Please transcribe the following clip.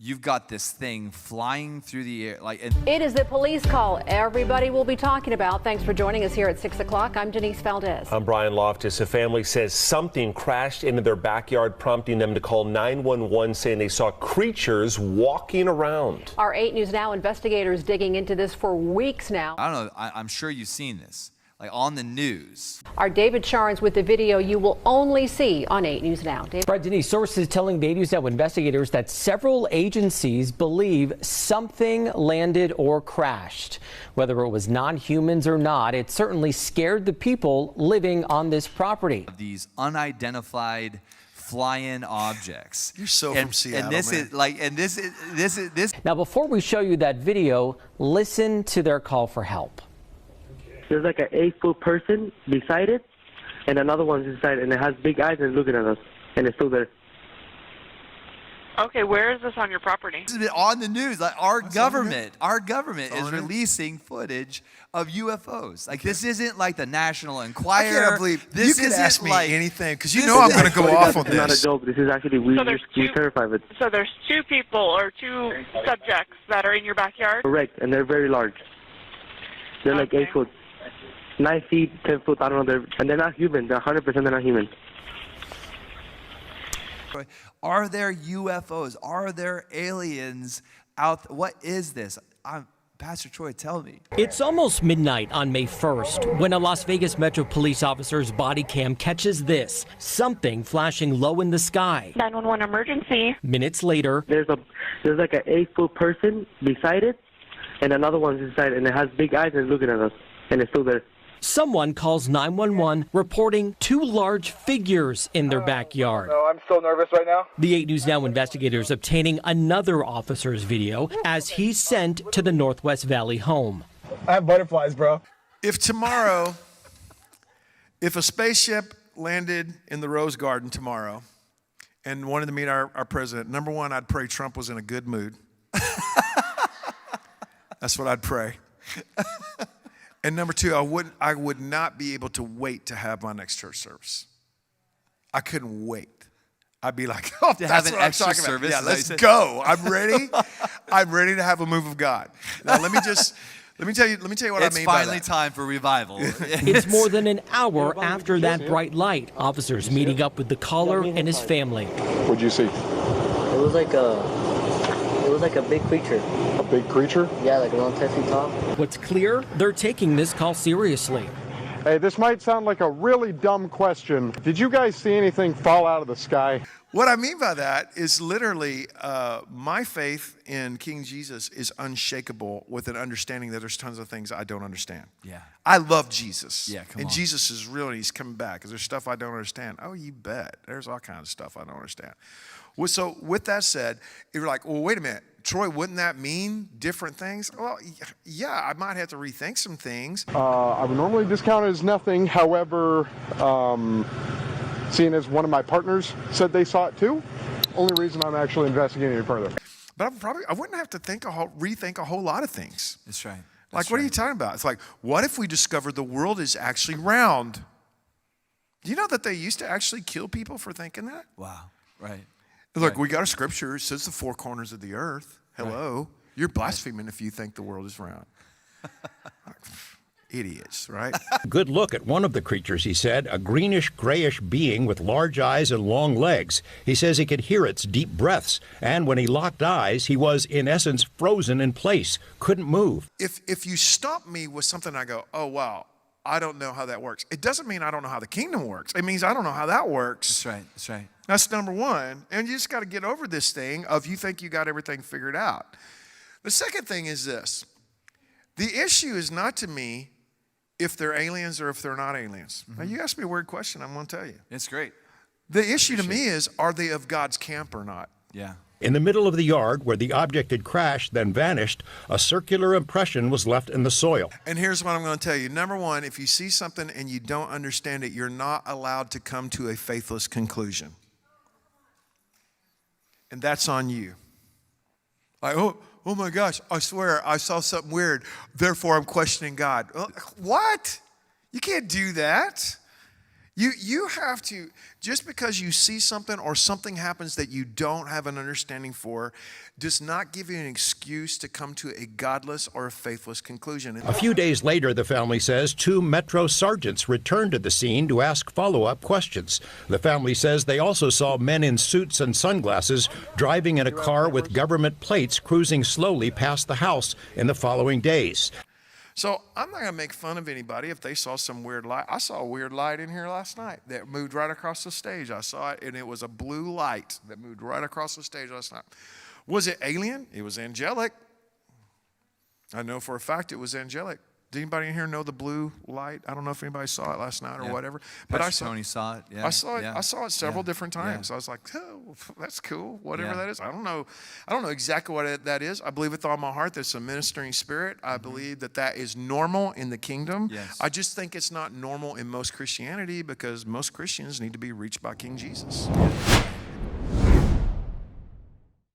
you've got this thing flying through the air. It is the police call everybody will be talking about. Thanks for joining us here at 6 o'clock. I'm Denise Valdez. I'm Brian Loftus. A family says something crashed into their backyard, prompting them to call 911, saying they saw creatures walking around. Our 8 News Now investigators digging into this for weeks now. I don't know, I'm sure you've seen this, on the news. Our David Charnes with the video you will only see on 8 News Now. David? Right, Denise, sources telling the 8 News Now investigators that several agencies believe something landed or crashed. Whether it was non-humans or not, it certainly scared the people living on this property. These unidentified flying objects. You're so from Seattle, and this man. is this. Now, before we show you that video, listen to their call for help. There's like an 8-foot person beside it, and another one's inside, and it has big eyes and looking at us, and it's still there. Okay, where is this on your property? This has been on the news. Our government is releasing footage of UFOs. This isn't like the National Enquirer. I can't believe this you can isn't ask me anything, because you this know I'm is- going to go off on It's not a this. joke. This is actually, we're terrified of it. So there's 2 people or 2 subjects that are in your backyard? Correct, and they're very large. They're like Okay. 8 foot. 9 feet, 10 foot, I don't know. And they're not human. They're 100% they're not human. Are there UFOs? Are there aliens out? What is this? Pastor Troy, tell me. It's almost midnight on May 1st when a Las Vegas Metro police officer's body cam catches this, something flashing low in the sky. 911 emergency. Minutes later, There's like an 8-foot person beside it, and another one's inside, and it has big eyes and looking at us, and it's still there. someone calls 911 reporting 2 large figures in their backyard. No, I'm so nervous right now. The 8 News Now investigators obtaining another officer's video as he's sent to the Northwest Valley home. I have butterflies, bro. If tomorrow, if a spaceship landed in the Rose Garden tomorrow and wanted to meet our president, number one, I'd pray Trump was in a good mood. That's what I'd pray. And number two, I would not be able to wait to have my next church service. I couldn't wait. I'd be like, oh, To that's have an what I'm extra talking service, about. Yeah, is that let's what you go. I'm ready. I'm ready to have a move of God. Now let me tell you what It's I mean by finally that. time for revival. It's more than an hour after that bright light. Officers meeting up with the caller and his family. What'd you see? It was like a big creature. A big creature? Yeah, like around 10 feet tall. What's clear, they're taking this call seriously. Hey, this might sound like a really dumb question. Did you guys see anything fall out of the sky? What I mean by that is literally my faith in King Jesus is unshakable with an understanding that there's tons of things I don't understand. Yeah. I love Jesus. Yeah, come and on. Jesus is real and he's coming back. Is there stuff I don't understand? Oh, you bet. There's all kinds of stuff I don't understand. Well, so with that said, you're like, well, wait a minute. Troy, wouldn't that mean different things? Well, yeah, I might have to rethink some things. I would normally discount it as nothing. However, seeing as one of my partners said they saw it too, only reason I'm actually investigating it further. But I wouldn't have to rethink a whole lot of things. That's right. Like, what are you talking about? It's like, what if we discovered the world is actually round? Do you know that they used to actually kill people for thinking that? Wow. Right. Look, we got a scripture. It says the 4 corners of the earth. Hello. Right. You're blaspheming if you think the world is round. Idiots, right? Good look at one of the creatures, he said, a greenish-grayish being with large eyes and long legs. He says he could hear its deep breaths, and when he locked eyes, he was, in essence, frozen in place, couldn't move. If you stop me with something, I go, oh, wow, I don't know how that works. It doesn't mean I don't know how the kingdom works. It means I don't know how that works. That's right. That's right. That's number one. And you just got to get over this thing of you think you got everything figured out. The second thing is this. The issue is not to me if they're aliens or if they're not aliens. Now, you asked me a weird question. I'm going to tell you. It's great. The issue to me is, are they of God's camp or not? Yeah. In the middle of the yard where the object had crashed, then vanished, a circular impression was left in the soil. And here's what I'm going to tell you. Number one, if you see something and you don't understand it, you're not allowed to come to a faithless conclusion. And that's on you. Like, oh my gosh, I swear I saw something weird, therefore I'm questioning God. What? You can't do that. You have to, just because you see something or something happens that you don't have an understanding for, does not give you an excuse to come to a godless or a faithless conclusion. A few days later, the family says 2 Metro sergeants returned to the scene to ask follow-up questions. The family says they also saw men in suits and sunglasses driving in a car with government plates cruising slowly past the house in the following days. So I'm not going to make fun of anybody if they saw some weird light. I saw a weird light in here last night that moved right across the stage. I saw it, and it was a blue light that moved right across the stage last night. Was it alien? It was angelic. I know for a fact it was angelic. Did anybody in here know the blue light? I don't know if anybody saw it last night or whatever. But Tony saw it. Yeah. I saw it. I saw it several different times. I was like, oh, that's cool. Whatever that is. I don't know exactly what that is. I believe with all my heart that's a ministering spirit. I believe that is normal in the kingdom. Yes. I just think it's not normal in most Christianity because most Christians need to be reached by King Jesus.